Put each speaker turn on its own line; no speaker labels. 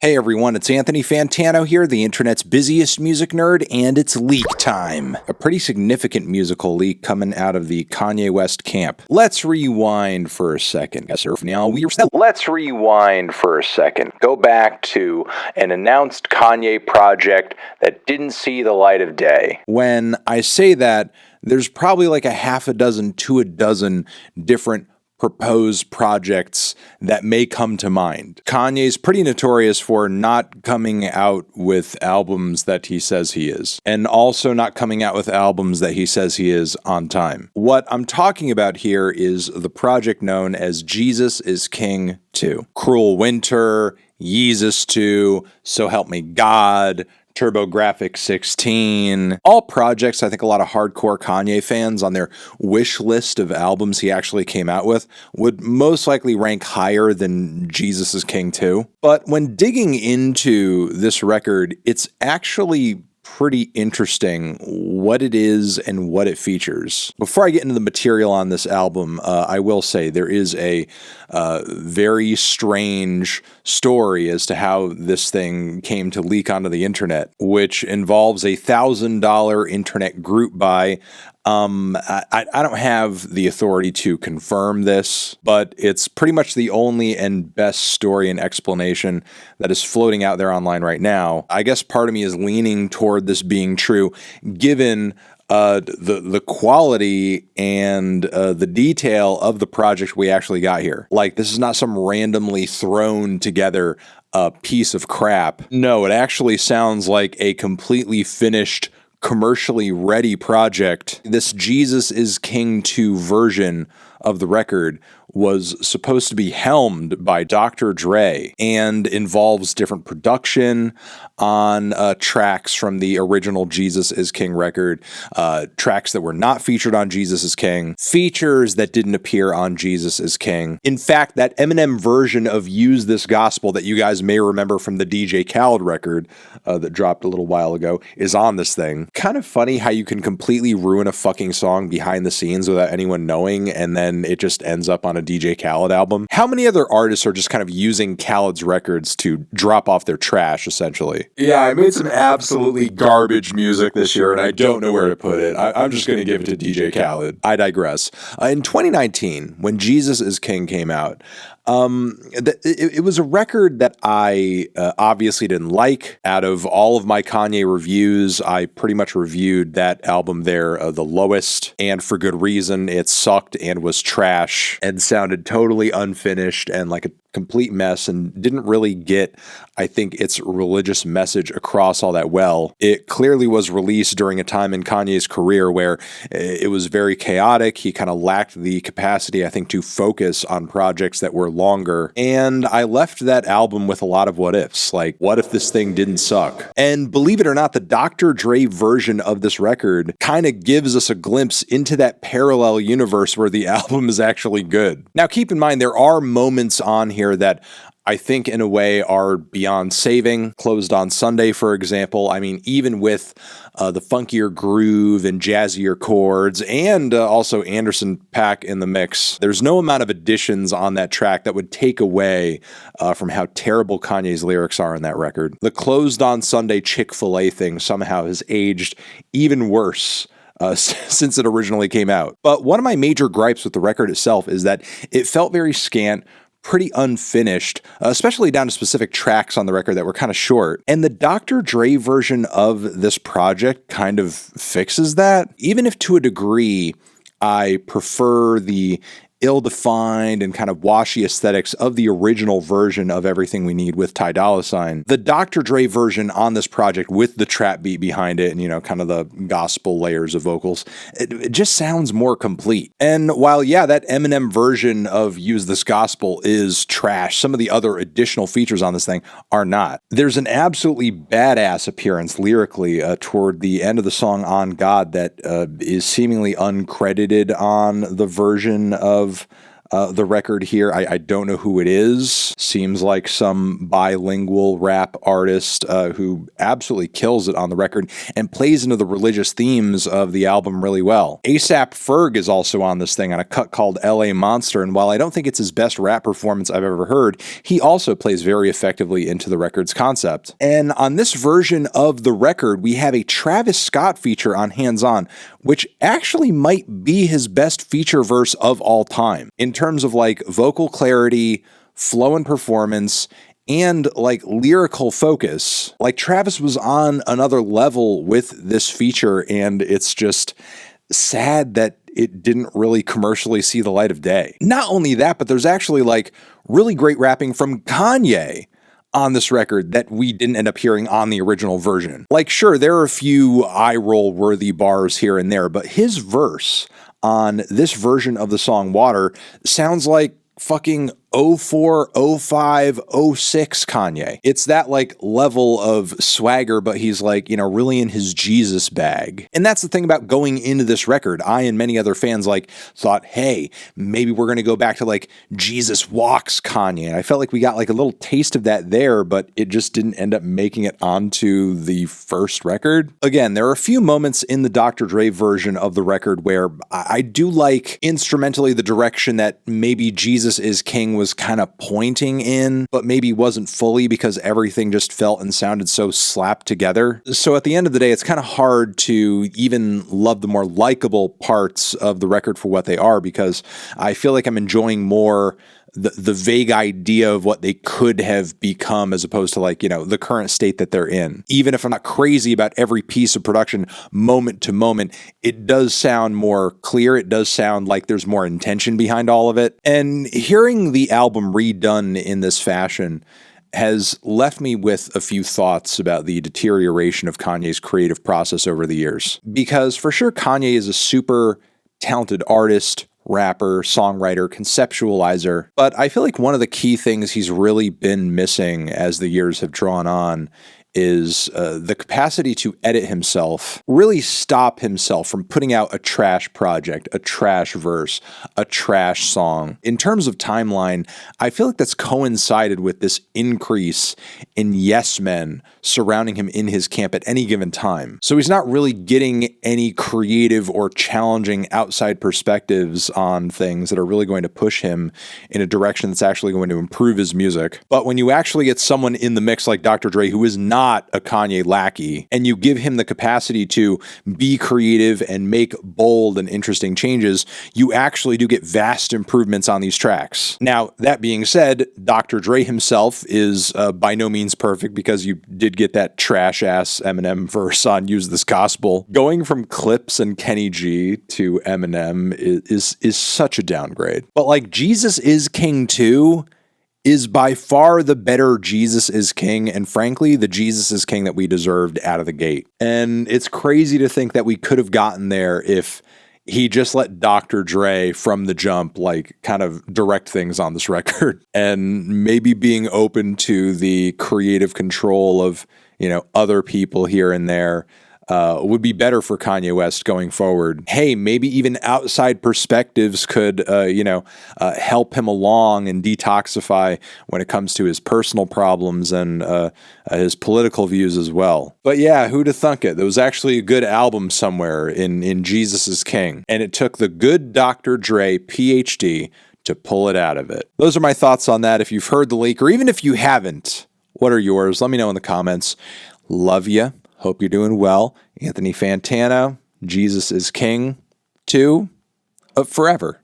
Hey everyone, it's Anthony Fantano here, the internet's busiest music nerd, and it's leak time. A pretty significant musical leak coming out of the Kanye West camp. Let's rewind for a second. Let's rewind for a second. Go back to an announced Kanye project that didn't see the light of day. When I say that, there's probably like a half a dozen to a dozen different proposed projects that may come to mind. Kanye's pretty notorious for not coming out with albums that he says he is, and also not coming out with albums that he says he is on time. What I'm talking about here is the project known as Jesus is King 2. Cruel Winter, Yeezus 2, So Help Me God, TurboGrafx 16, all projects I think a lot of hardcore Kanye fans on their wish list of albums he actually came out with would most likely rank higher than Jesus is King 2. But when digging into this record, it's actually pretty interesting what it is and what it features. Before I get into the material on this album, I will say there is a very strange story as to how this thing came to leak onto the internet, which involves a $1,000 internet group buy. I don't have the authority to confirm this, but it's pretty much the only and best story and explanation that is floating out there online right now. I guess part of me is leaning toward this being true, given the quality and the detail of the project we actually got here. Like, this is not some randomly thrown together piece of crap. No, it actually sounds like a completely finished, commercially ready project. This Jesus is King 2 version of the record was supposed to be helmed by Dr. Dre and involves different production on tracks from the original Jesus is King record, tracks that were not featured on Jesus is King, features that didn't appear on Jesus is King. In fact, that Eminem version of Use This Gospel that you guys may remember from the DJ Khaled record that dropped a little while ago is on this thing. Kind of funny how you can completely ruin a fucking song behind the scenes without anyone knowing, and then it just ends up on a DJ Khaled album. How many other artists are just kind of using Khaled's records to drop off their trash, essentially? Yeah, I made some absolutely garbage music this year, and I don't know where to put it. I'm just going to give it to DJ Khaled. I digress. In 2019, when Jesus is King came out, it was a record that I obviously didn't like. Out of all of my Kanye reviews, I pretty much reviewed that album there the lowest, and for good reason. It sucked and was trash and sounded totally unfinished and like a complete mess, and didn't really get, I think, its religious message across all that well. It clearly was released during a time in Kanye's career where it was very chaotic. He kind of lacked the capacity, I think, to focus on projects that were longer. And I left that album with a lot of what ifs, like, what if this thing didn't suck? And believe it or not, the Dr. Dre version of this record kind of gives us a glimpse into that parallel universe where the album is actually good. Now, keep in mind, there are moments on here that I think in a way are beyond saving. Closed on Sunday, for example. I mean, even with the funkier groove and jazzier chords, and also Anderson .Paak in the mix, there's no amount of additions on that track that would take away from how terrible Kanye's lyrics are in that record. The Closed on Sunday Chick-fil-A thing somehow has aged even worse since it originally came out. But one of my major gripes with the record itself is that it felt very scant, pretty unfinished, especially down to specific tracks on the record that were kind of short. And the Dr. Dre version of this project kind of fixes that. Even if to a degree I prefer the ill-defined and kind of washy aesthetics of the original version of Everything We Need with Ty Dolla $ign, the Dr. Dre version on this project with the trap beat behind it and, you know, kind of the gospel layers of vocals, it just sounds more complete. And while, yeah, that Eminem version of Use This Gospel is trash, some of the other additional features on this thing are not. There's an absolutely badass appearance lyrically toward the end of the song On God that is seemingly uncredited on the version of the record here. I don't know who it is. Seems like some bilingual rap artist who absolutely kills it on the record and plays into the religious themes of the album really well. A$AP Ferg is also on this thing on a cut called LA Monster, and while I don't think it's his best rap performance I've ever heard, he also plays very effectively into the record's concept. And on this version of the record, we have a Travis Scott feature on Hands On, which actually might be his best feature verse of all time in terms of like vocal clarity, flow and performance, and like lyrical focus. Like Travis was on another level with this feature, and it's just sad that it didn't really commercially see the light of day. Not only that, but there's actually like really great rapping from Kanye on this record that we didn't end up hearing on the original version. Like, sure, there are a few eye-roll worthy bars here and there, but his verse on this version of the song Water sounds like fucking 04, 05, 06 Kanye. It's that like level of swagger, but he's like, you know, really in his Jesus bag. And that's the thing about going into this record. I and many other fans like thought, hey, maybe we're going to go back to like Jesus Walks Kanye. And I felt like we got like a little taste of that there, but it just didn't end up making it onto the first record. Again, there are a few moments in the Dr. Dre version of the record where I do like instrumentally the direction that maybe Jesus is King was kind of pointing in, but maybe wasn't fully because everything just felt and sounded so slapped together. So at the end of the day, it's kind of hard to even love the more likable parts of the record for what they are, because I feel like I'm enjoying more the vague idea of what they could have become as opposed to like, you know, the current state that they're in. Even if I'm not crazy about every piece of production moment to moment, it does sound more clear. It does sound like there's more intention behind all of it. And hearing the album redone in this fashion has left me with a few thoughts about the deterioration of Kanye's creative process over the years. Because for sure, Kanye is a super talented artist, rapper, songwriter, conceptualizer, but I feel like one of the key things he's really been missing as the years have drawn on is the capacity to edit himself, really stop himself from putting out a trash project, a trash verse, a trash song. In terms of timeline, I feel like that's coincided with this increase in yes men surrounding him in his camp at any given time. So he's not really getting any creative or challenging outside perspectives on things that are really going to push him in a direction that's actually going to improve his music. But when you actually get someone in the mix like Dr. Dre, who is not a Kanye lackey, and you give him the capacity to be creative and make bold and interesting changes, you actually do get vast improvements on these tracks. Now, that being said, Dr. Dre himself is by no means perfect, because you did get that trash-ass Eminem verse on Use This Gospel. Going from Clips and Kenny G to Eminem is such a downgrade. But like Jesus Is King 2 is by far the better Jesus Is King, and frankly, the Jesus Is King that we deserved out of the gate. And it's crazy to think that we could have gotten there if he just let Dr. Dre from the jump, like, kind of direct things on this record, and maybe being open to the creative control of, you know, other people here and there. Would be better for Kanye West going forward. Hey, maybe even outside perspectives could, help him along and detoxify when it comes to his personal problems and his political views as well. But yeah, who'd have thunk it? There was actually a good album somewhere in Jesus Is King, and it took the good Dr. Dre, PhD, to pull it out of it. Those are my thoughts on that. If you've heard the leak, or even if you haven't, what are yours? Let me know in the comments. Love ya. Hope you're doing well. Anthony Fantano, Jesus Is King 2, forever.